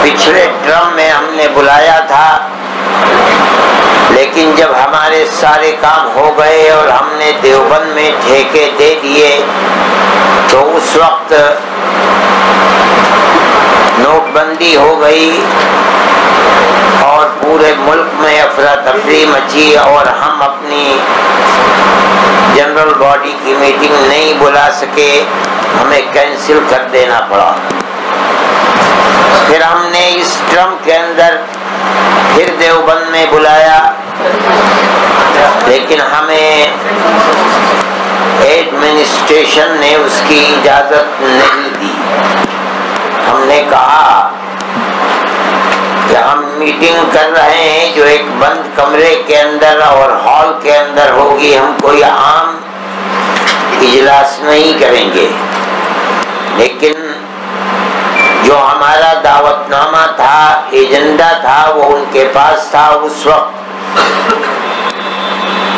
پچھلے ٹرم میں ہم نے بلایا تھا، لیکن جب ہمارے سارے کام ہو گئے اور ہم نے دیوبند میں ٹھیکے دے دیے تو اس وقت نوٹ بندی ہو گئی اور پورے ملک میں افراتفری مچی اور ہم اپنی جنرل باڈی کی میٹنگ نہیں بلا سکے، ہمیں کینسل کر دینا پڑا۔ پھر ہم نے اس ٹرم کے اندر پھر دیوبند میں بلایا، لیکن ہمیں ایڈمنسٹریشن نے اس کی اجازت نہیں دی۔ ہم نے کہا کہ ہم میٹنگ کر رہے ہیں جو ایک بند کمرے کے اندر اور ہال کے اندر ہوگی، ہم کوئی عام اجلاس نہیں کریں گے، لیکن جو ہمارا دعوت نامہ تھا، ایجنڈا تھا، وہ ان کے پاس تھا۔ اس وقت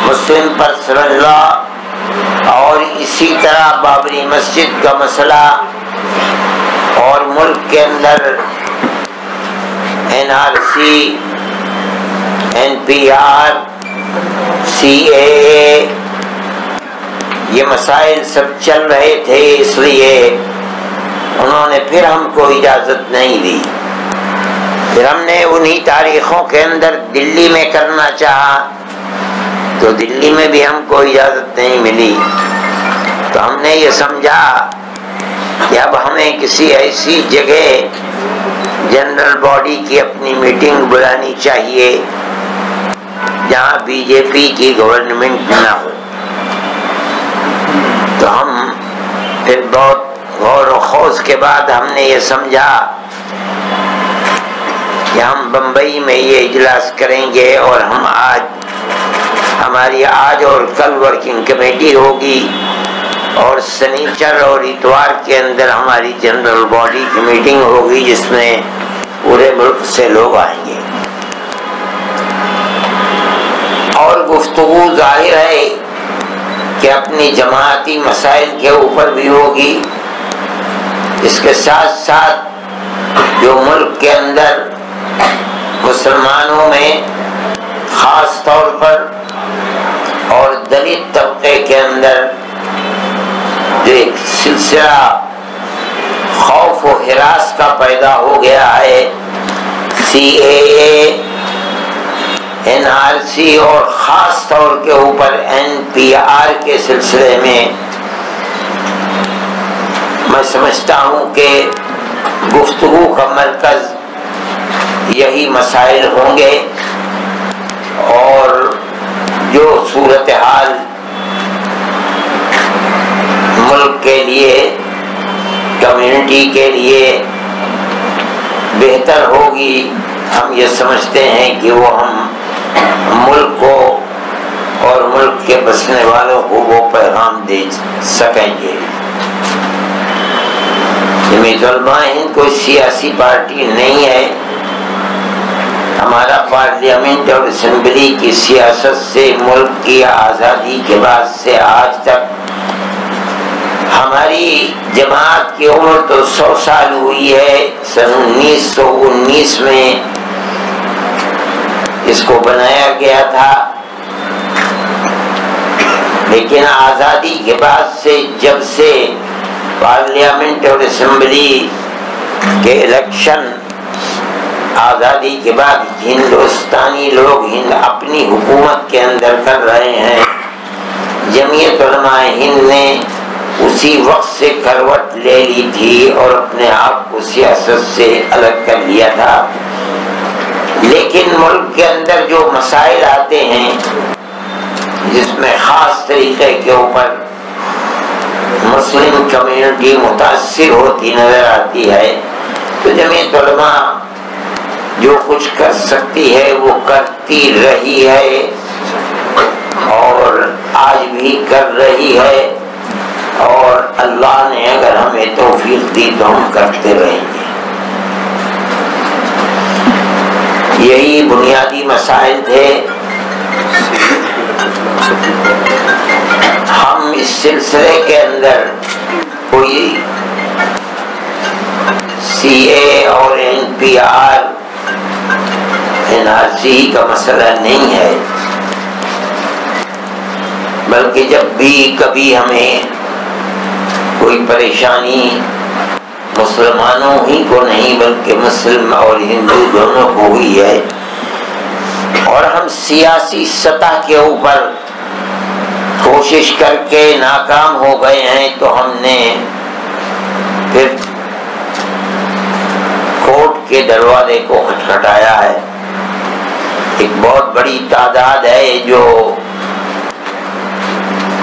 مسلم پرسنل لا اور اسی طرح بابری مسجد کا مسئلہ اور ملک کے اندر NRC، NPR، CAA، یہ مسائل سب چل رہے تھے، اس لیے انہوں نے پھر ہم کو اجازت نہیں دی۔ پھر ہم نے انہی تاریخوں کے اندر دلی میں کرنا چاہا تو دلی میں بھی ہم کو اجازت نہیں ملی، تو ہم نے یہ سمجھا کہ اب ہمیں کسی ایسی جگہ جنرل باڈی کی اپنی میٹنگ بلانی چاہیے جہاں BJP کی گورنمنٹ نہ ہو۔ تو ہم پھر بہت غور و خوض کے بعد ہم نے یہ سمجھا کہ ہم بمبئی میں یہ اجلاس کریں گے اور ہماری آج اور کل ورکنگ کمیٹی ہوگی اور سنیچر اور اتوار کے اندر ہماری جنرل باڈی کی میٹنگ ہوگی جس میں پورے ملک سے لوگ آئیں گے، اور گفتگو ظاہر ہے کہ اپنی جماعتی مسائل کے اوپر بھی ہوگی۔ اس کے ساتھ ساتھ جو ملک کے اندر مسلمانوں میں خاص طور پر اور دلت طبقے کے اندر جو ایک سلسلہ خوف و ہراس کا پیدا ہو گیا ہے، CAA، NRC اور خاص طور کے اوپر NPR کے سلسلے میں میں سمجھتا ہوں کہ گفتگو کا مرکز یہی مسائل ہوں گے، اور جو صورتحال ملک کے لیے، کمیونٹی کے لیے بہتر ہوگی، ہم یہ سمجھتے ہیں کہ وہ ہم ملک کو اور ملک کے بسنے والوں کو وہ پیغام دے سکیں گے۔ جمعیت علماء ہند کوئی سیاسی پارٹی نہیں ہے، ہمارا پارلیمنٹ اور اسمبلی کی سیاست سے ملک کی آزادی کے بعد سے آج تک ہماری جماعت کی عمر تو 100 سال ہوئی ہے۔ سن 1919 میں اس کو بنایا گیا تھا، لیکن آزادی کے بعد سے جب سے پارلیمنٹ اور اسمبلی کے الیکشن آزادی کے بعد ہندوستانی لوگ اپنی حکومت کے اندر کر رہے ہیں، جمعیت علماء ہند نے اسی وقت سے کروٹ لے لی تھی اور اپنے آپ کو سیاست سے الگ کر لیا تھا۔ لیکن ملک کے اندر جو مسائل آتے ہیں جس میں خاص طریقے کے اوپر مسلم کمیونٹی متاثر ہوتی نظر آتی ہے، تو جمعیت علماء جو کچھ کر سکتی ہے وہ کرتی رہی ہے اور آج بھی کر رہی ہے، اور اللہ نے اگر ہمیں توفیق دی تو ہم کرتے رہیں گے۔ یہی بنیادی مسائل تھے۔ ہم اس سلسلے کے اندر کوئی CA اور NPR NRC کا مسئلہ نہیں ہے، بلکہ جب بھی کبھی ہمیں کوئی پریشانی مسلمانوں ہی کو نہیں بلکہ مسلم اور ہندو دونوں کو ہوئی ہے، اور ہم سیاسی سطح کے اوپر کوشش کر کے ناکام ہو گئے ہیں، تو ہم نے پھر کورٹ کے دروازے کو کھٹکھٹایا ہے۔ ایک بہت بڑی تعداد ہے جو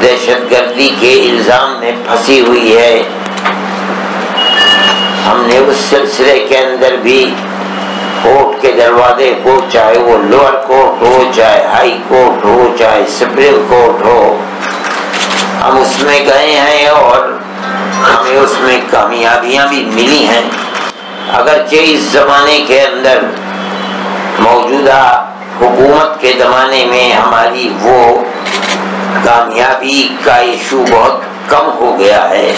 دہشت گردی کے الزام میں پھنسی ہوئی ہے۔ ہم نے اس سلسلے کے اندر بھی کورٹ کے دروازے کو، چاہے وہ لوئر کورٹ ہو، چاہے ہائی کورٹ ہو، چاہے سپریم کورٹ ہو، ہم اس میں گئے ہیں اور ہمیں اس میں کامیابیاں بھی ملی ہیں۔ اگرچہ اس زمانے کے اندر موجودہ حکومت کے زمانے میں ہماری وہ کامیابی کا ایشو بہت کم ہو گیا ہے،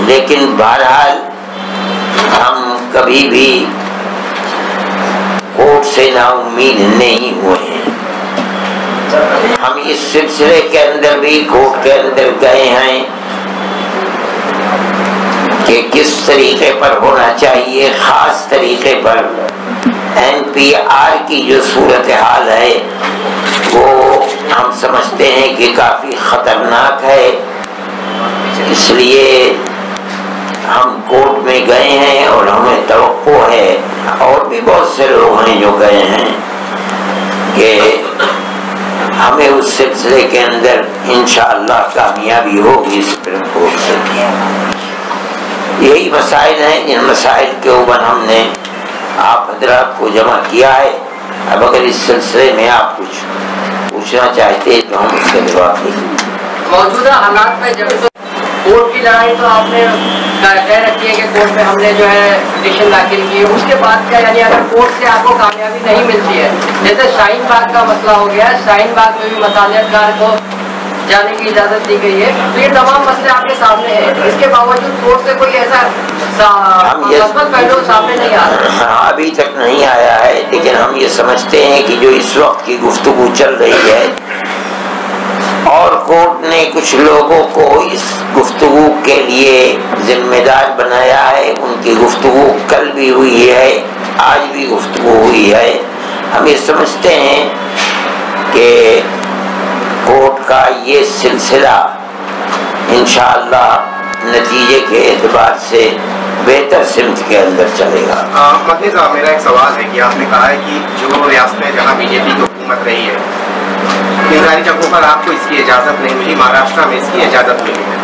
لیکن بہرحال ہم کبھی بھی کورٹ سے نا امید نہیں ہوئے ہیں۔ ہم اس سلسلے کے اندر بھی کورٹ کے اندر گئے ہیں کہ کس طریقے پر ہونا چاہیے، خاص طریقے پر NPR کی جو صورتحال ہے وہ ہم سمجھتے ہیں کہ کافی خطرناک ہے، اس لیے ہم کورٹ میں گئے ہیں اور ہمیں توقع ہے، اور بھی بہت سے لوگ ہیں جو گئے ہیں، کہ ہمیں اس سلسلے کے اندر انشاءاللہ کامیابی ہوگی سپریم کورٹ سے۔ یہی مسائل ہیں جن مسائل کے اوپر ہم نے آپ حضرات کو جمع کیا ہے۔ اب اگر اس سلسلے میں آپ کچھ پوچھنا چاہتے تو ہم اس کا جواب دیں۔ موجودہ حالات میں جب کورٹ کی لڑائی تو آپ نے کہہ رکھی ہے کہ کورٹ میں ہم نے جو ہے پٹیشن داخل کی ہے، اس کے بعد کیا، یعنی اگر کورٹ سے آپ کو کامیابی نہیں ملتی ہے، جیسے شاہین باغ کا مسئلہ ہو گیا ہے، شاہین باغ میں بھی مصالحت کار کو جانے کی اجازت دی گئی ہے، تو یہ تمام مسئلے آپ کے سامنے ہیں، اس کے باوجود کورٹ سے کوئی ایسا مثبت پہلو سامنے نہیں آ رہا؟ ابھی تک نہیں آیا ہے، لیکن ہم یہ سمجھتے ہیں کہ جو اس وقت کی گفتگو چل رہی ہے اور کورٹ نے کچھ لوگوں کو اس گفتگو کے لیے ذمہ دار بنایا ہے، ان کی گفتگو کل بھی ہوئی ہے، آج بھی گفتگو ہوئی ہے، ہم یہ سمجھتے ہیں کہ کورٹ کا یہ سلسلہ انشاءاللہ نتیجے کے اعتبار سے بہتر سمت کے اندر چلے گا۔ مدنی صاحب، میرا ایک سوال ہے کہ آپ نے کہا ہے کہ جو ریاستیں جہاں BJP کی حکومت رہی ہے ان ساری جگہوں پر آپ کو اس کی اجازت نہیں ملی، مہاراشٹر میں اس کی اجازت ملی ہے۔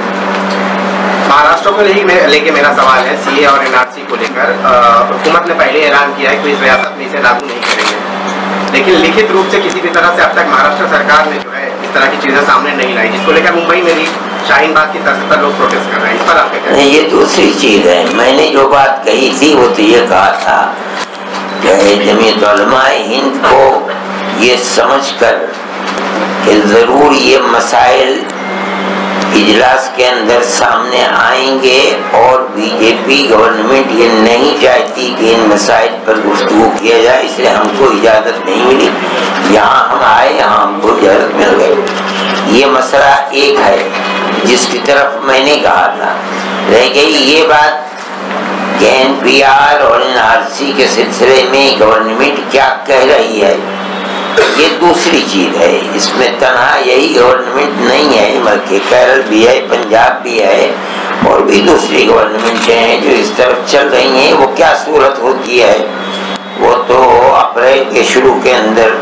مہاراشٹر کو لے کے میرا سوال ہے، CA اور NRC کو لے کر حکومت نے پہلے اعلان کیا ہے کہ اس ریاست میں اسے لاگو نہیں کریں گے، لیکن لکھت روپ سے کسی بھی طرح سے اب تک مہاراشٹر سرکار نے جو ہے اس طرح کی چیزیں سامنے نہیں لائی، جس کو لے کر ممبئی میں بھی شاہین باغ کی طرز پر لوگ پروٹیسٹ کر رہے ہیں، اس پر آپ کیا کہیں؟ یہ دوسری چیز ہے۔ میں نے جو بات کہی تھی وہ تو یہ کہا تھا کہ جمعیت علماء ہند کو یہ سمجھ کر کہ ضرور یہ مسائل اجلاس کے اندر سامنے آئیں گے، اور BJP گورنمنٹ یہ نہیں چاہتی کہ ان مسائل پر گفتگو کیا جائے، اس لیے ہم کو اجازت نہیں ملی۔ یہاں ہم آئے، یہاں ہم کو اجازت مل گئی۔ یہ مسئلہ ایک ہے جس کی طرف میں نے کہا تھا۔ رہ گئی یہ بات کہ NPR اور NRC کے سلسلے میں گورنمنٹ کیا کہہ رہی ہے، یہ دوسری چیز ہے۔ اس میں تنہا یہی گورنمنٹ نہیں ہے، بلکہ کیرل بھی ہے، پنجاب بھی ہے، اور بھی دوسری گورنمنٹیں ہیں جو اس طرف چل رہی ہیں۔ وہ کیا صورت ہوتی ہے وہ تو اپریل کے شروع کے اندر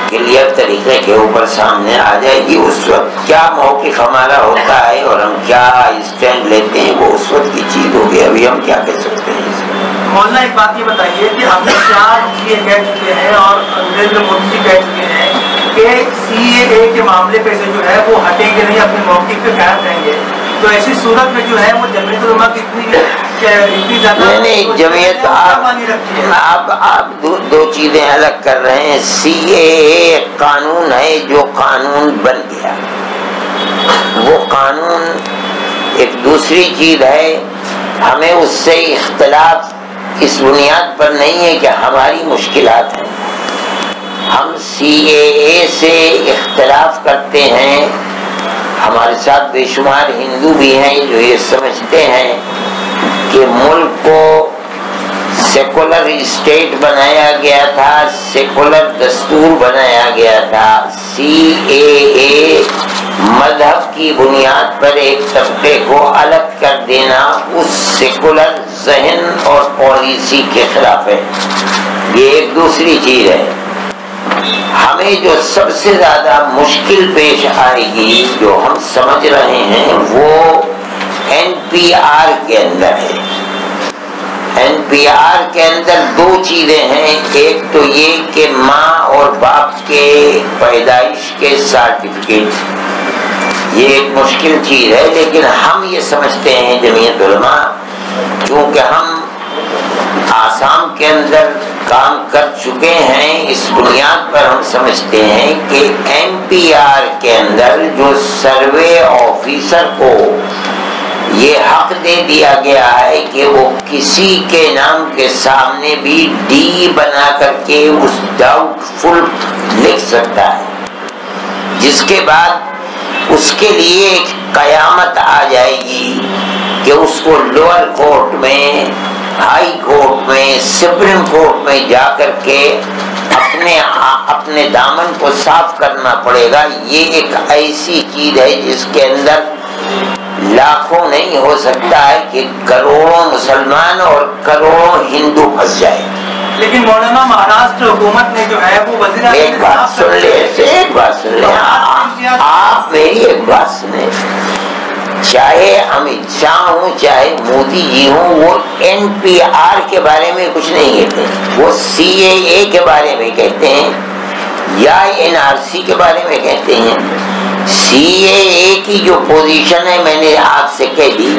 کلیئر طریقے کے اوپر سامنے آ جائے گی۔ اس وقت کیا موقف ہمارا ہوتا ہے اور ہم کیا اسٹینڈ لیتے ہیں وہ اس وقت کی چیز ہوگی، ابھی ہم کیا کہہ سکتے ہیں اس میں۔ مولانا ایک بات یہ بتائیے کہ ہم نے 4 CA کہہ چکے ہیں اور نریندر مودی جی کہہ چکے ہیں کہ CAA کے معاملے پہ سے جو ہے وہ ہٹیں گے نہیں، اپنے موقف پہ قائم رہیں گے، تو ایسی صورت میں جو ہے وہ جمعیت علماء کی اتنی زیادہ نہیں جمعیت آپ دو چیزیں الگ کر رہے ہیں۔ CAA قانون ہے جو قانون بن گیا، وہ قانون ایک دوسری چیز ہے۔ ہمیں اس سے اختلاف اس بنیاد پر نہیں ہے کہ ہماری مشکلات ہیں. ہم CAA سے اختلاف کرتے ہیں. ہمارے ساتھ بے شمار ہندو بھی ہیں جو یہ سمجھتے ہیں کہ ملک کو سیکولر اسٹیٹ بنایا گیا تھا, سیکولر دستور بنایا گیا تھا. CAA مذہب کی بنیاد پر ایک طبقے کو الگ کر دینا اس سیکولر ذہن اور پالیسی کے خلاف ہے. یہ ایک دوسری چیز ہے. ہمیں جو سب سے زیادہ مشکل پیش آئے گی جو ہم سمجھ رہے ہیں وہ NPR کے اندر ہے. NPR کے اندر دو چیزیں ہیں. ایک تو یہ کہ ماں اور باپ کے پیدائش کے سرٹیفکیٹ, یہ ایک مشکل چیز ہے, لیکن ہم یہ سمجھتے ہیں جمعیت علماء, کیونکہ ہم آسام کے اندر کام کر چکے ہیں, اس بنیاد پر ہم سمجھتے ہیں کہ NPR کے اندر جو سروے آفیسر کو یہ حق دے دیا گیا ہے کہ وہ کسی کے نام کے سامنے بھی ڈی بنا کر کے اس ڈاؤٹ فل لکھ سکتا ہے, جس کے بعد اس کے لیے ایک قیامت آ جائے گی کہ اس کو لوئر کورٹ میں, ہائی کورٹ میں, سپریم کورٹ میں جا کر کے اپنے دامن کو صاف کرنا پڑے گا. یہ ایک ایسی چیز ہے جس کے اندر لاکھوں نہیں ہو سکتا ہے کہ کروڑوں مسلمان اور کروڑوں ہندو پھنس جائے. لیکن مولانا مہاراشٹر حکومت نے جو ہے وہ وزیر ایک بات سن لے, ایک بات سن لے, آپ میری ایک بات سنیں. چاہے امت شاہ ہوں چاہے مودی جی ہوں, وہ NPR کے بارے میں کچھ نہیں کہتے, وہ CAA کے بارے میں کہتے ہیں یا NRC کے بارے میں کہتے ہیں. CAA کی جو پوزیشن ہے میں نے آپ سے کہہ دی,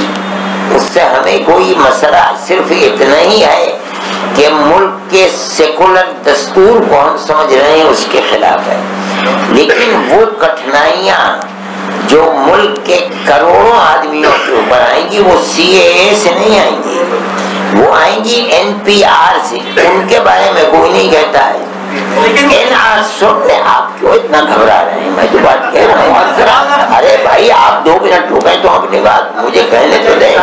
اس سے ہمیں کوئی مسئلہ صرف اتنا ہی ہے کہ ملک کے سیکولر دستور کو ہم سمجھ رہے ہیں اس کے خلاف ہے. لیکن وہ کٹھنائیاں جو ملک کے کروڑوں آدمیوں کے اوپر آئیں گی وہ CAA سے نہیں آئیں گی, وہ آئیں گی NPR سے. ان کے بارے میں کوئی نہیں کہتا ہے. لیکن آپ کیوں اتنا گھبرا رہے ہیں؟ میں تو بات کہہ رہا ہوں. ارے بھائی آپ 2 منٹ رکیں تو اپنی بات مجھے کہنے تو دیں.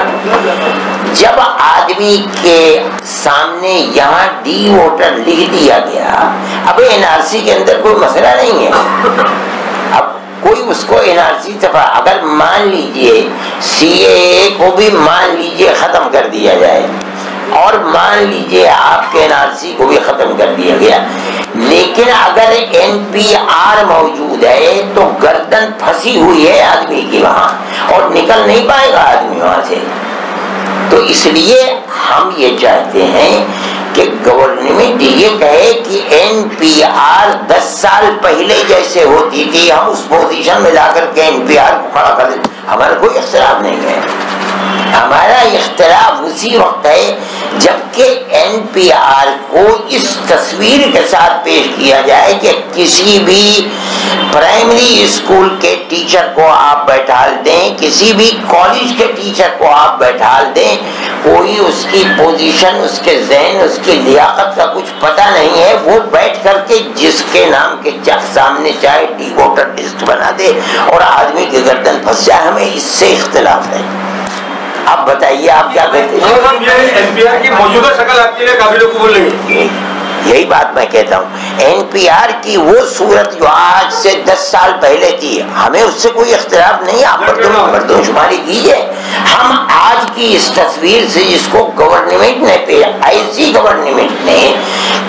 جب آدمی کے سامنے یہاں ڈی ووٹر لکھ دیا گیا, اب NRC کے اندر کوئی مسئلہ نہیں ہے. اب کوئی اس کو NRC دفعہ اگر مان لیجئے CAA کو بھی مان لیجئے ختم کر دیا جائے اور مان لیجئے آپ کے NRC کو بھی ختم کر دیا گیا, لیکن اگر NPR موجود ہے تو گردن پھنسی ہوئی ہے آدمی کی وہاں اور نکل نہیں پائے گا آدمی وہاں سے. تو اس لیے ہم یہ چاہتے ہیں کہ گورنمنٹ یہ کہے کہ NPR 10 سال پہلے جیسے ہوتی تھی ہم اس پوزیشن میں لا کر کے NPR کو کھڑا کر دیں. ہمارا کوئی اختلاف نہیں ہے. ہمارا اختلاف اسی وقت ہے جبکہ NPR کو اس تصویر کے ساتھ پیش کیا جائے کہ کسی بھی پرائمری اسکول کے ٹیچر کو آپ بیٹھال دیں, کسی بھی کالج کے ٹیچر کو آپ بیٹھال دیں, کوئی اس کی پوزیشن, اس کے ذہن, اس کی لیاقت کا کچھ پتہ نہیں ہے, وہ بیٹھ کر کے جس کے نام کے سامنے چاہے ڈی ووٹر لسٹ بنا دے اور آدمی کی گردن پھنس جائے. ہمیں اس سے اختلاف ہے. آپ بتائیے آپ کیا کہتے ہیں؟ NPR کی موجودہ شکل آپ کے لیے قابل قبول نہیں. یہی بات میں کہتا ہوں, NPR کی وہ صورت جو آج سے 10 سال پہلے تھی ہمیں اس سے کوئی اختلاف نہیں. آپ مردم شماری کیجئے. ہم آج کی اس تصویر سے جس کو گورنمنٹ نے ایسی گورنمنٹ نے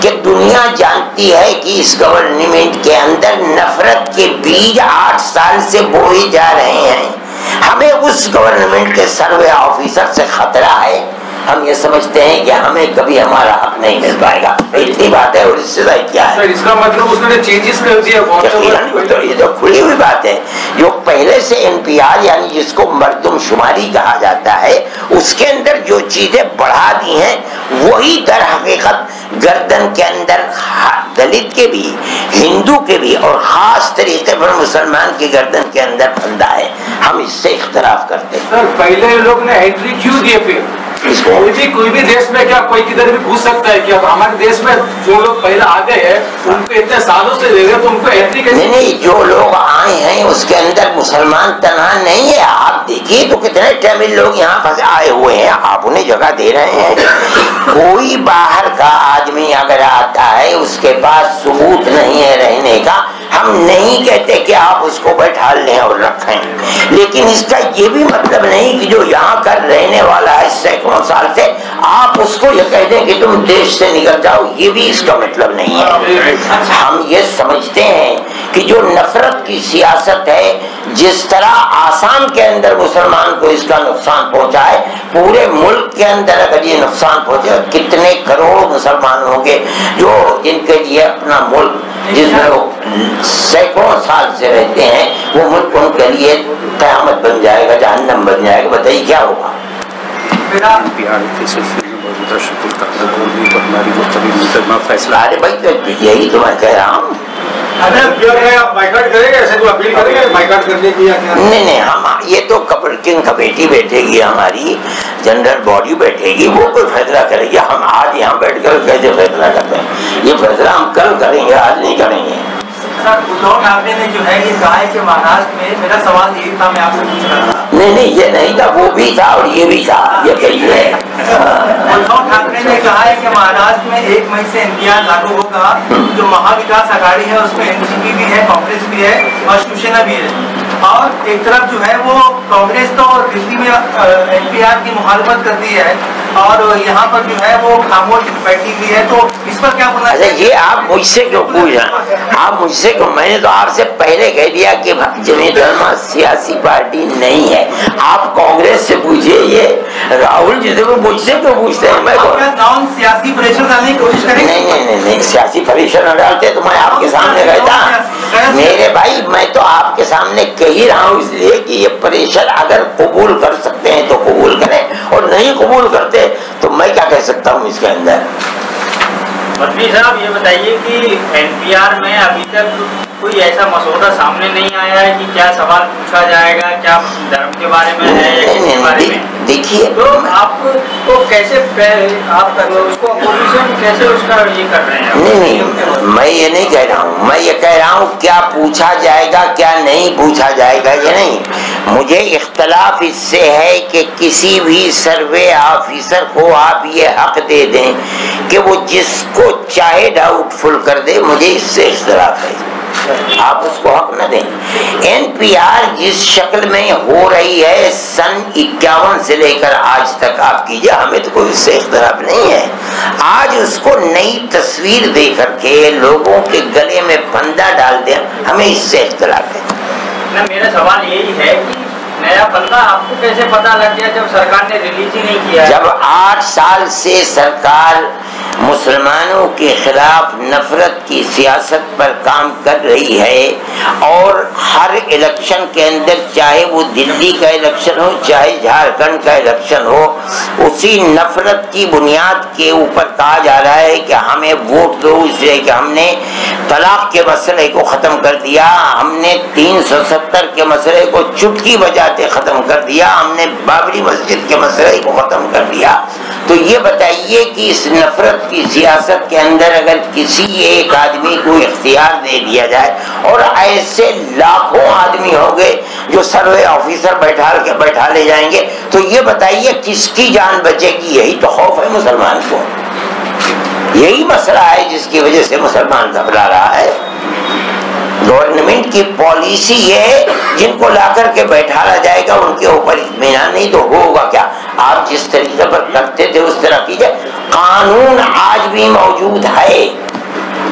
کہ دنیا جانتی ہے کہ اس گورنمنٹ کے اندر نفرت کے بیج 8 سال سے بوئے جا رہے ہیں, ہمیں اس گورنمنٹ کے سروے آفیسر سے خطرہ ہے. ہم یہ سمجھتے ہیں کہ ہمیں کبھی ہمارا حق نہیں مل پائے گا. اتنی بات ہے اور اس سے زائد کیا ہے؟ اس کا مطلب اس نے چینجز کر دیا. یہ تو کھلی ہوئی بات ہے. جو پہلے سے NPR یعنی جس کو مردم شماری کہا جاتا ہے اس کے اندر جو چیزیں بڑھا دی ہیں وہی در حقیقت گردن کے اندر دلت کے بھی, ہندو کے بھی اور خاص طریقے پر مسلمان کی گردن کے اندر پھندا ہے. ہم اس سے اختلاف کرتے ہیں. سر پہلے لوگ نے انٹری کیوں دیے پھر इसको कोई भी देश में क्या कोई किधर भी घुस सकता है क्या? हमारे देश में जो लोग पहले आ गए हैं उनको इतने सालों से ले रहे तो उनको एंट्री कैसे? नहीं, जो लोग आए हैं उसके अंदर मुसलमान तनहा नहीं है। आप देखिए तो कितने तमिल लोग यहाँ फंसे आए हुए हैं, आप उन्हें जगह दे रहे हैं। कोई बाहर का आदमी अगर आता है उसके पास सबूत नहीं है रहने का, हम नहीं कहते कि आप उसको बैठा लें और रखें, लेकिन इसका ये भी मतलब नहीं कि जो यहाँ का रहने वाला है सैकड़ों साल से, आप उसको ये कह दें कि तुम देश से निकल जाओ, ये भी इसका मतलब नहीं है। हम ये समझते हैं कि जो नफरत की सियासत है, जिस तरह आसाम के अंदर मुसलमान को इसका नुकसान पहुंचा है, पूरे मुल्क के अंदर अगर ये नुकसान पहुंचे, कितने करोड़ मुसलमान होंगे जो जिनके लिए अपना मुल्क जिसमें वो सैकड़ों साल से रहते हैं, वो मुल्क उनके लिए कयामत बन जाएगा, जहन्नम बन जाएगा। बताइए क्या होगा? अरे भाई यही तो मैं कह रहा हूँ। आप बाइकाट करेंगे? ऐसे तो अपील करेंगे बाइकाट करने की? नहीं, हम ये तो किंग कमेटी बैठेगी, हमारी जनरल बॉडी बैठेगी, वो कोई फैसला करेगी। हम आज यहाँ बैठकर कैसे फैसला करते हैं? ये फैसला हम कल करेंगे, आज नहीं करेंगे। उद्धव ठाकरे ने जो है ये कहा है कि महाराष्ट्र में, मेरा सवाल यही था, मैं आपसे पूछ रहा था। नहीं, ये नहीं था, वो भी था और ये भी था, ये कहिए। उद्धव ठाकरे ने कहा है कि महाराष्ट्र में 1 मई से एनपीआर लागू होगा। जो महाविकास आघाड़ी है उसमें एनसीपी भी है, कांग्रेस भी है और शिवसेना भी है। और एक तरफ जो है वो कांग्रेस तो दिल्ली में एनपीआर की मुखालफत करती है और यहाँ पर जो है वो खामोश बैठी हुई है, तो इस पर क्या बोलना? अच्छा, ये आप मुझसे क्यों पूछ रहे हैं? आप मुझसे क्यों? मैंने तो आपसे पहले कह दिया कि जमीयत उलमा सियासी पार्टी नहीं है। आप कांग्रेस से पूछिए, ये राहुल जी से मुझसे क्यों पूछते हैं? मैं नॉन सियासी प्रेशर डालने की कोशिश करेंगे? नहीं, सियासी प्रेशर न डालते तो मैं आपके सामने कहता। मेरे भाई, मैं तो आपके सामने कह ही रहा हूँ, इसलिए कि ये प्रेशर अगर कबूल कर सकते हैं तो कबूल करें, और नहीं कबूल करते तो मैं क्या कह सकता हूँ इसके अंदर। मंत्री साहब, ये बताइए कि एनपीआर में अभी तक कोई ऐसा मसौदा सामने नहीं आया है कि क्या सवाल पूछा जाएगा, क्या धर्म के बारे में है या किसके बारे में? देखिए, तो आपको कैसे आप उसको अपोजिशन कैसे उसका ये कर रहे हैं? नहीं, मैं ये नहीं कह रहा हूँ, मैं ये कह रहा हूँ क्या पूछा जाएगा क्या नहीं पूछा जाएगा, ये नहीं। मुझे इख्तलाफ इससे है कि किसी भी सर्वे ऑफिसर को आप ये हक दे दें कि वो जिसको चाहे डाउटफुल कर दे, मुझे इससे इख्तलाफ है। आप उसको हक न दें। एनपीआर जिस शक्ल में हो रही है सन 51 से लेकर आज तक, आप कीजिए, हमें तो कोई इससे इख्तलाफ नहीं है। आज उसको नई तस्वीर दे करके लोगों के गले में फंदा डाल दें, हमें इससे इख्तलाफ है। ना, मेरा सवाल यही है कि नया फंदा आपको कैसे पता लग गया जब सरकार ने रिलीज ही नहीं किया? जब 8 साल से सरकार मुसलमानों के खिलाफ नफरत की सियासत पर काम कर रही है और हर इलेक्शन के अंदर, चाहे वो दिल्ली का इलेक्शन हो चाहे झारखंड का इलेक्शन हो, उसी नफरत की बुनियाद के ऊपर कहा जा रहा है कि हमें वोट दो, इसलिए कि हमने तलाक के मसले को खत्म कर दिया, हमने 370 के मसले को चुटकी बजाते खत्म कर दिया, हमने बाबरी मस्जिद के मसले को खत्म कर दिया। तो ये बताइए कि इस नफरत की सियासत के अंदर अगर किसी एक आदमी को इख्तियार दे दिया जाए, और ऐसे लाखों आदमी होंगे जो सर्वे ऑफिसर बैठा ले जाएंगे, तो ये बताइए किसकी जान बचेगी? यही तो खौफ है मुसलमान को, यही मसला है जिसकी वजह से मुसलमान घबरा रहा है। गवर्नमेंट की पॉलिसी है जिनको लाकर के बैठाया जाएगा उनके ऊपर इत्मीनान नहीं तो होगा क्या? आप जिस तरीके पर करते थे उस तरह कीजिए। कानून आज भी मौजूद है,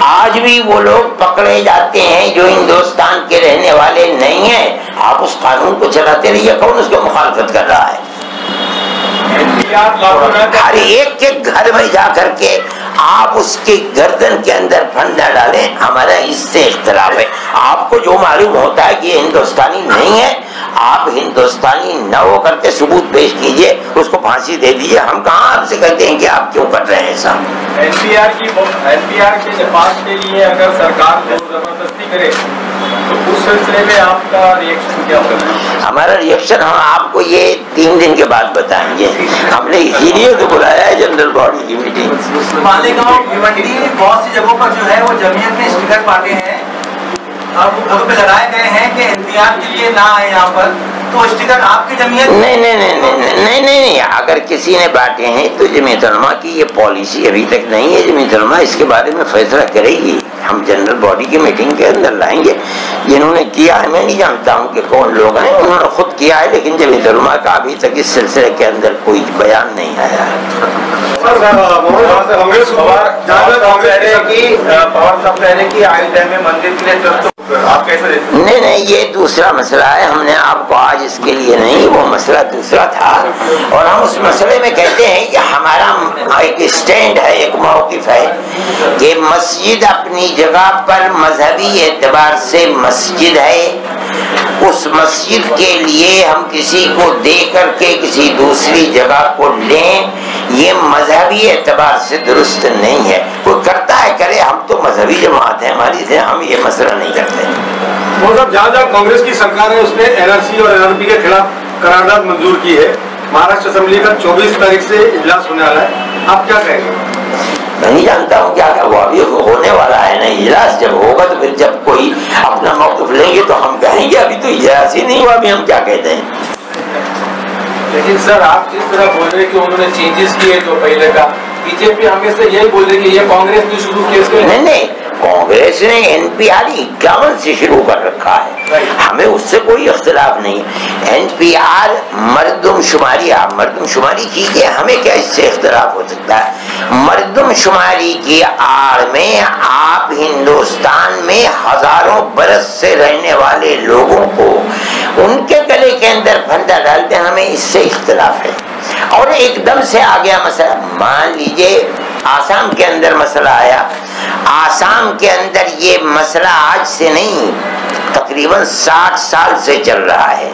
आज भी वो लोग पकड़े जाते हैं जो हिंदुस्तान के रहने वाले नहीं हैं। आप उस कानून को चलाते रहिए, कौन उसको मुखालफत कर रहा है? हर एक के घर में जा करके आप उसके गर्दन के अंदर फंदा डालें, हमारा इससे इख्तिलाफ है। आपको जो मालूम होता है कि ये हिंदुस्तानी नहीं है, आप हिंदुस्तानी न हो करके सबूत पेश कीजिए, उसको फांसी दे दीजिए। हम कहाँ आपसे कहते हैं कि आप क्यों कर रहे हैं ऐसा? एनपीआर के निफाज के लिए अगर सरकार जबरदस्ती करे तो उस सिलसिले में आपका रिएक्शन क्या होगा? हमारा रिएक्शन हम आपको ये 3 दिन के बाद बताएंगे। हमने इसीलिए तो बुलाया है जनरल बॉडी की मीटिंग। मालेगांव भिवंडी बहुत सी जगहों पर जो है वो जमीयत ने स्टिकर बांटे हैं और वो घरों पे लगाए गए हैं कि एनपीआर के लिए ना आए यहाँ पर, तो स्टिकर आपकी जमीयत नहीं, अगर किसी ने बांटे हैं तो जमीयत उलमा की ये पॉलिसी अभी तक नहीं है। जमीयत उलमा इसके बारे में फैसला करेगी, हम जनरल बॉडी की मीटिंग के अंदर लाएंगे। जिन्होंने किया है मैं नहीं जानता हूँ कि कौन लोग हैं, उन्होंने खुद किया है, लेकिन जमीयत उलमा का अभी तक इस सिलसिले के अंदर कोई बयान नहीं आया है। आप कैसे देखते हैं? नहीं, ये दूसरा मसला है। हमने आपको आज इसके लिए नहीं, वो मसला दूसरा था और हम उस मसले में कहते हैं कि हमारा एक स्टैंड है, एक मौक़िफ़ है कि मस्जिद अपनी जगह पर मजहबी एतबार से मस्जिद है। उस मस्जिद के लिए हम किसी को दे करके किसी दूसरी जगह को लें, ये मजहबी एतबार से दुरुस्त नहीं है। कोई करता है करे, हम तो मजहबी जमात है हमारी से, हम ये मसला नहीं करते। जहाँ जहाँ कांग्रेस की सरकार है उसने एनआरसी और एनआरपी के खिलाफ करारदाद मंजूर की है। महाराष्ट्र असेंबली का 24 तारीख से इजलास होने वाला है, आप क्या कहेंगे? मैं नहीं जानता हूँ क्या वो अभी होने वाला है ना। इजलास जब होगा तो फिर जब कोई अपना मौक़िफ़ लेंगे तो हम कहेंगे। अभी तो इजलास ही नहीं हुआ, अभी हम क्या कहते हैं। लेकिन सर आप जिस तरह बोल रहे हैं कि उन्होंने चेंजेस किए जो पहले का, बीजेपी हमेशा यही बोल रही है कि ये कांग्रेस ने शुरू किया। नहीं, कांग्रेस ने एनपीआर 51 से शुरू कर रखा है, हमें उससे कोई इख्तिलाफ नहीं। एनपीआर मर्दमशुमारी कीजिए, हमें क्या इससे इख्तिलाफ हो सकता है। मर्दमशुमारी की आड़ में आप हिंदुस्तान में हजारों बरस से रहने वाले लोगों को उनके गले के अंदर फंदा डालते हैं, हमें इससे इख्तिलाफ है। और एकदम से आ गया मसला, मान लीजिए आसाम के अंदर मसला आया। आसाम के अंदर ये मसला आज से नहीं, तकरीबन 60 साल से चल रहा है।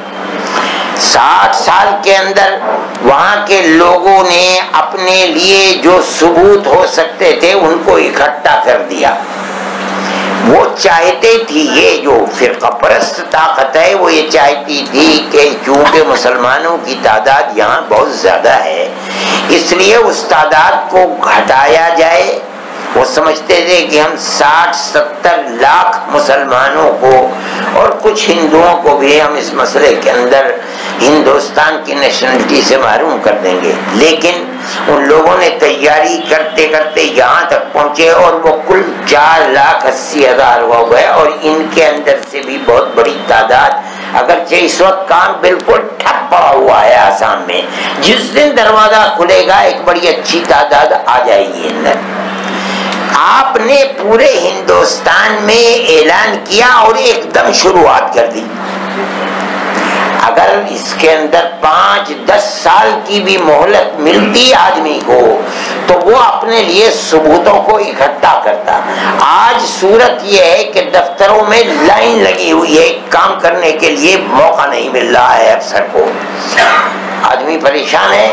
60 साल के अंदर वहाँ के लोगों ने अपने लिए जो सबूत हो सकते थे उनको इकट्ठा कर दिया। वो चाहते थी, ये जो फिरका परस्त ताकत है वो ये चाहती थी कि चूंकि मुसलमानों की तादाद यहाँ बहुत ज्यादा है, इसलिए उस तादाद को घटाया जाए। वो समझते थे कि हम 60-70 लाख मुसलमानों को और कुछ हिंदुओं को भी हम इस मसले के अंदर हिंदुस्तान की नेशनलिटी से महरूम कर देंगे। लेकिन उन लोगों ने तैयारी करते करते यहाँ तक पहुँचे और वो कुल 4,80,000 हो गए। और इनके अंदर से भी बहुत बड़ी तादाद, अगरचे इस वक्त काम बिल्कुल ठप पड़ा हुआ है आसाम में, जिस दिन दरवाजा खुलेगा एक बड़ी अच्छी तादाद आ जाएगी अंदर। आपने पूरे हिंदुस्तान में ऐलान किया और एकदम शुरुआत कर दी। अगर इसके अंदर 5-10 साल की भी मोहलत मिलती आदमी को तो वो अपने लिए सबूतों को इकट्ठा करता। आज सूरत ये है कि दफ्तरों में लाइन लगी हुई है, काम करने के लिए मौका नहीं मिल रहा है अफसर को, आदमी परेशान है।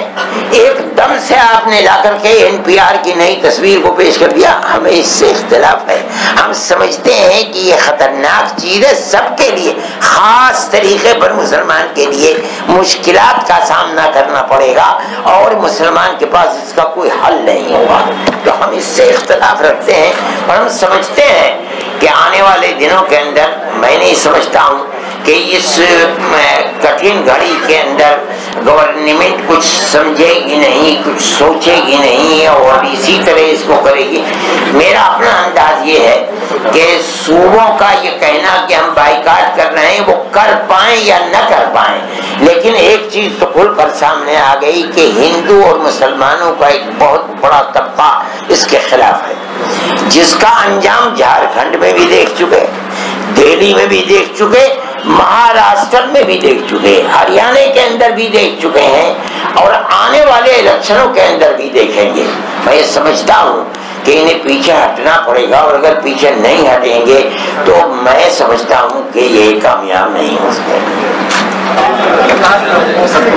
एकदम से आपने लाकर के एनपीआर की नई तस्वीर को पेश कर दिया, हमें इससे इख्तिलाफ है। हम समझते हैं कि ये खतरनाक चीज है सबके लिए, खास तरीके पर मुसलमान के लिए मुश्किलात का सामना करना पड़ेगा और मुसलमान के पास इसका कोई हल नहीं होगा। तो हम इससे इख्तिलाफ रखते हैं और हम समझते हैं कि आने वाले दिनों के अंदर, मैं नहीं समझता हूँ कि इस कठिन घड़ी के अंदर गवर्नमेंट कुछ समझेगी नहीं, कुछ सोचेगी नहीं और इसी तरह इसको करेगी। मेरा अपना अंदाज ये है कि सूबों का ये कहना कि हम बाइकाट कर रहे हैं वो कर पाए या न कर पाए, लेकिन एक चीज तो खुलकर सामने आ गई कि हिंदू और मुसलमानों का एक बहुत बड़ा तबका इसके खिलाफ है, जिसका अंजाम झारखंड में भी देख चुके, दिल्ली में भी देख चुके, महाराष्ट्र में भी देख चुके, हरियाणा के अंदर भी देख चुके हैं और आने वाले इलेक्शनों के अंदर भी देखेंगे। मैं ये समझता हूँ कि इन्हें पीछे हटना पड़ेगा और अगर पीछे नहीं हटेंगे तो मैं समझता हूँ कि ये कामयाब नहीं हो सकते।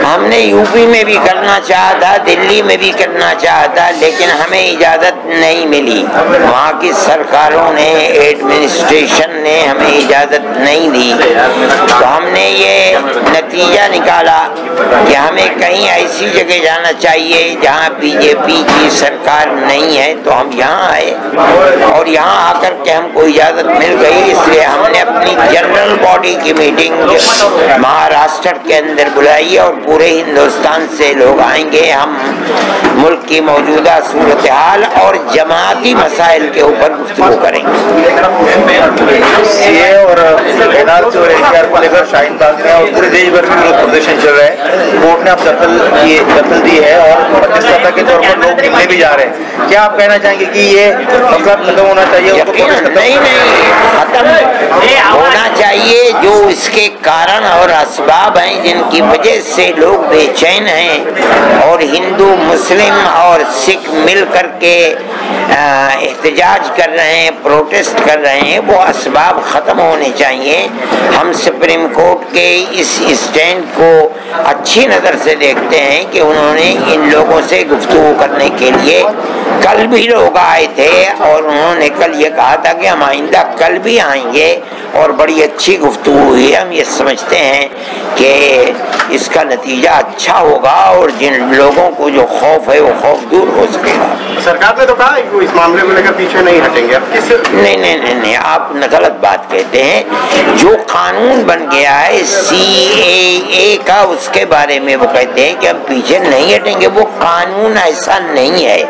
हमने यूपी में भी करना चाहा था, दिल्ली में भी करना चाहा था, लेकिन हमें इजाज़त नहीं मिली। वहाँ की सरकारों ने, एडमिनिस्ट्रेशन ने हमें इजाज़त नहीं दी। तो हमने ये नतीजा निकाला कि हमें कहीं ऐसी जगह जाना चाहिए जहाँ बीजेपी की सरकार नहीं है, तो हम यहाँ आए और यहाँ आकर के हमको इजाज़त मिल गई। इसलिए हमने अपनी जनरल बॉडी की मीटिंग महाराष्ट्र के अंदर बुलाई है और पूरे हिंदुस्तान से लोग आएंगे। हम मुल्क की मौजूदा सूरत हाल और जमाती मसाइल के ऊपर गुफ्तगू करेंगे। सीए और एनआरसी और एनपीआर को लेकर शाहीन बाग में और पूरे देश भर में विरोध प्रदर्शन चल रहा है। कोर्ट ने अब दखल दी है और मध्यस्थता के तौर पर लोग मिलने भी जा रहे हैं। क्या आप कहना चाहेंगे कि ये मसला खत्म होना चाहिए? नहीं, खत्म होना चाहिए। जो इसके कारण और असबाब हैं जिनकी वजह से लोग बेचैन हैं और हिंदू मुस्लिम और सिख मिल करके एहतजाज कर रहे हैं, प्रोटेस्ट कर रहे हैं, वो असबाब ख़त्म होने चाहिए। हम सुप्रीम कोर्ट के इस स्टैंड को अच्छी नज़र से देखते हैं कि उन्होंने इन लोगों से गुफ्तगू करने के लिए, कल भी लोग आए थे और उन्होंने कल ये कहा था कि हम आइंदा कल भी आएंगे और बड़ी अच्छी गुफ्तगू हुई। हम ये समझते हैं कि इसका नतीजा अच्छा होगा और जिन लोगों को जो खौफ है वो खौफ दूर हो सकेगा। सरकार ने तो कहा है कि इस मामले को लेकर पीछे नहीं हटेंगे। अब किस नहीं, आप गलत बात कहते हैं। जो कानून बन गया है CAA का, उसके बारे में वो कहते हैं कि हम पीछे नहीं हटेंगे। वो कानून ऐसा नहीं है।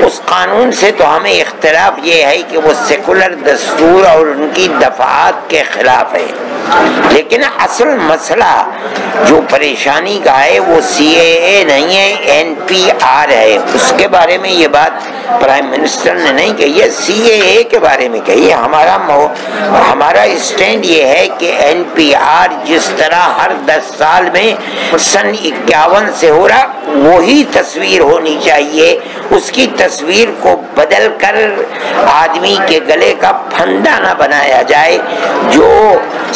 उस कानून से तो हमें इख्तिलाफ ये है कि वो सेकुलर दस्तूर और उनकी दफात के खिलाफ है, लेकिन असल मसला जो परेशानी का है वो CAA नहीं है, NPR है। उसके बारे में ये बात प्राइम मिनिस्टर ने नहीं कही है, CAA के बारे में कही है। हमारा स्टैंड ये है कि NPR जिस तरह हर 10 साल में सन 51 से हो रहा, वही तस्वीर होनी चाहिए। उसकी तस्वीर को बदल कर आदमी के गले का फंदा न बनाया जाए। जो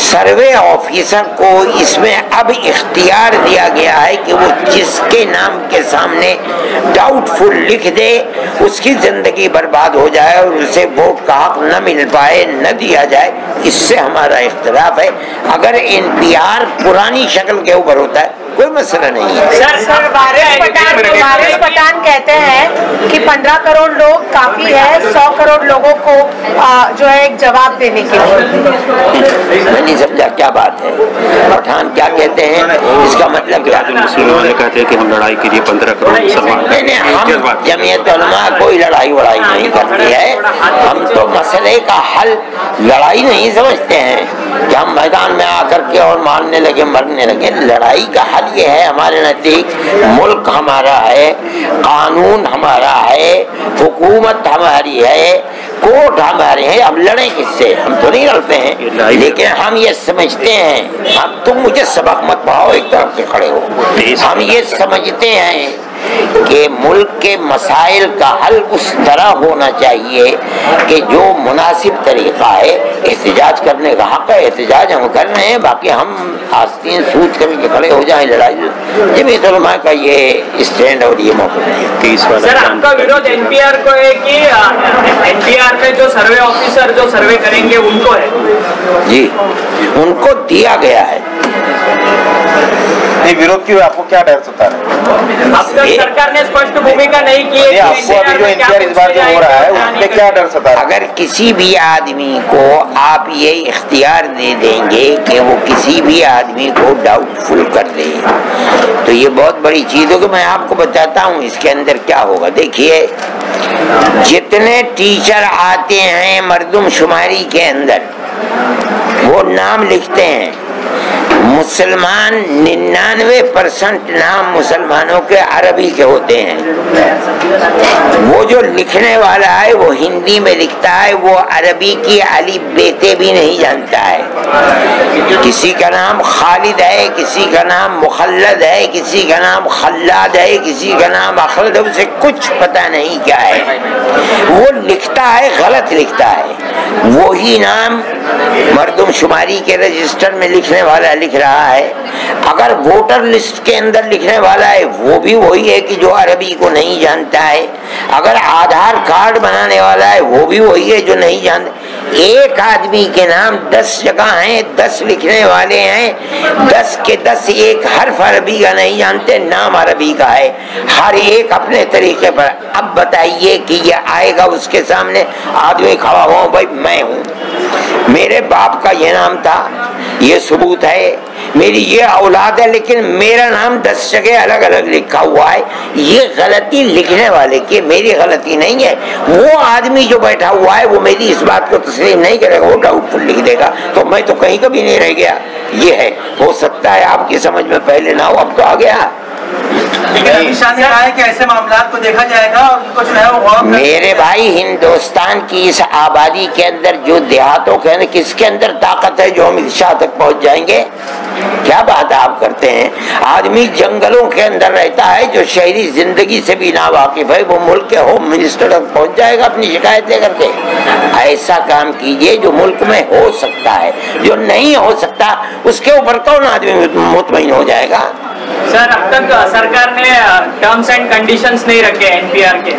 सर्वे ऑफिसर को इसमें अब इख्तियार दिया गया है कि वो जिसके नाम के सामने डाउटफुल लिख दे उसकी जिंदगी बर्बाद हो जाए और उसे वोट का हक न मिल पाए, न दिया जाए, इससे हमारा इख्तिलाफ है। अगर NPR पुरानी शक्ल के ऊपर होता है कोई मसला नहीं है। सर वारिस पठान कहते हैं कि 15 करोड़ लोग काफी है 100 करोड़ लोगों को जो है एक जवाब देने के लिए। मैं नहीं समझा क्या बात है। पठान क्या कहते हैं, इसका मतलब क्या? मुसलमान कहते हैं कि हम लड़ाई के लिए 15 करोड़ मुसलमान। नहीं, हम जमीयत उलमा कोई लड़ाई वड़ाई नहीं करती है। हम तो मसले का हल लड़ाई नहीं समझते हैं कि हम मैदान में आकर के और मारने लगे, मरने लगे। लड़ाई का हल ये है, हमारे नजदीक मुल्क हमारा है, कानून हमारा है, हुकूमत हमारी है, कोर्ट हमारे हैं। अब लड़े किससे? हम तो नहीं लड़ते हैं, लेकिन हम ये समझते हैं। हम तुम मुझे सबक मत पढ़ाओ, एक तरफ से खड़े हो। हम ये समझते हैं कि मुल्क के मसाइल का हल उस तरह होना चाहिए कि जो मुनासिब तरीका है। एहतजाज करने का हक है, एहतजाज हम कर रहे हैं, बाकी हम आस्तीन सूद करके खड़े हो जाएं लड़ाई। जमीयत उलमा का ये स्टैंड और ये मौका है। सर, आपका विरोध NPR को है कि NPR में जो सर्वे ऑफिसर जो सर्वे करेंगे उनको है? जी, उनको दिया गया है। नहीं, विरोध क्यों? आपको क्या डर सता है? अब तक सरकार ने स्पष्ट भूमिका नहीं की है। आपको अभी जो NPR इस बार जो हो रहा है उसमें क्या डर सता है? अगर किसी भी आदमी को आप ये इख्तियार दे देंगे कि वो किसी भी आदमी को डाउटफुल कर दे, तो ये बहुत बड़ी चीज होगी। मैं आपको बताता हूँ इसके अंदर क्या होगा। देखिए, जितने टीचर आते हैं मर्दमशुमारी के अंदर, वो नाम लिखते हैं। मुसलमान 99% नाम मुसलमानों के अरबी के होते हैं। वो जो लिखने वाला है वो हिंदी में लिखता है, वो अरबी की अली बेते भी नहीं जानता है। किसी का नाम खालिद है, किसी का नाम मुखल्लद है, किसी का नाम खल्लाद है, किसी का नाम अखलद है, उसे कुछ पता नहीं क्या है। वो लिखता है, गलत लिखता है। वही नाम मर्दमशुमारी के रजिस्टर में लिखने वाला लिख रहा है। अगर वोटर लिस्ट के अंदर लिखने वाला है वो भी वही है कि जो अरबी को नहीं जानता है। अगर आधार कार्ड बनाने वाला है वो भी वही है जो नहीं जानता। एक आदमी के नाम 10 जगह हैं, 10 लिखने वाले हैं, 10 के 10 एक हर्फ अरबी का नहीं जानते, नाम अरबी का है, हर एक अपने तरीके पर। अब बताइए कि ये आएगा उसके सामने आदमी खड़ा हो, भाई मैं हूँ, मेरे बाप का ये नाम था, ये सबूत है, मेरी ये औलाद है, लेकिन मेरा नाम 10 जगह अलग अलग लिखा हुआ है, ये गलती लिखने वाले की, मेरी गलती नहीं है। वो आदमी जो बैठा हुआ है वो मेरी इस बात को तस्लीम नहीं करेगा, वो डाउटफुल लिख देगा, तो मैं तो कहीं कभी नहीं रह गया। ये है, हो सकता है आपकी समझ में पहले ना हो, अब तो आ गया। लेकिन अमित शाह ने कहा है कि ऐसे मामलात को देखा जाएगा और उनको जो है वो मेरे भाई, हिंदुस्तान की इस आबादी के अंदर जो देहातों के अंदर किसके अंदर ताकत है जो अमित शाह तक पहुंच जाएंगे? क्या बात आप करते हैं? आदमी जंगलों के अंदर रहता है, जो शहरी जिंदगी से भी ना वाकिफ है, वो मुल्क के होम मिनिस्टर तक पहुंच जाएगा अपनी शिकायत लेकर के। ऐसा काम कीजिए जो मुल्क में हो सकता है, जो नहीं हो सकता उसके ऊपर कौन आदमी मुतमईन हो जाएगा? सर, अब तक सरकार ने टर्म्स एंड कंडीशंस नहीं रखे एनपीआर के।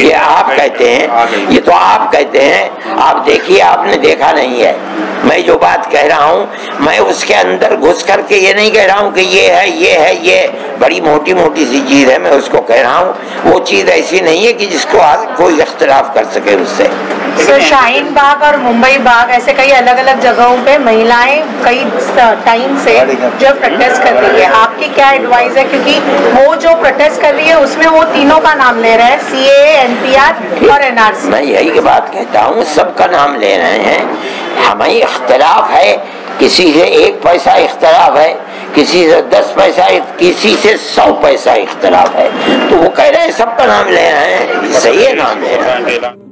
ये आप कहते हैं, ये तो आप कहते हैं, आप देखिए, आपने देखा नहीं है। मैं जो बात कह रहा हूँ, मैं उसके अंदर घुस करके ये नहीं कह रहा हूँ कि ये है, ये है, ये बड़ी मोटी मोटी सी चीज है, मैं उसको कह रहा हूँ वो चीज ऐसी नहीं है कि जिसको कोई इख्तिलाफ कर सके उससे। तो शाहीन बाग और मुंबई बाग ऐसे कई अलग अलग जगहों पे महिलाएं कई टाइम से जो प्रोटेस्ट कर रही है, आपकी क्या एडवाइस है? क्योंकि वो जो प्रोटेस्ट कर रही है उसमें वो तीनों का नाम ले रहे हैं, सीएए, एनपीआर और एनआरसी। मैं यही बात कहता हूँ, सबका नाम ले रहे हैं। हमें इख्तिलाफ है, किसी से 1 पैसा इख्तिलाफ है, किसी से 10 पैसा, किसी से 100 पैसा इख्तिलाफ है, तो वो कह रहे हैं सबका नाम ले रहे हैं, सही है, नाम ले रहे हैं।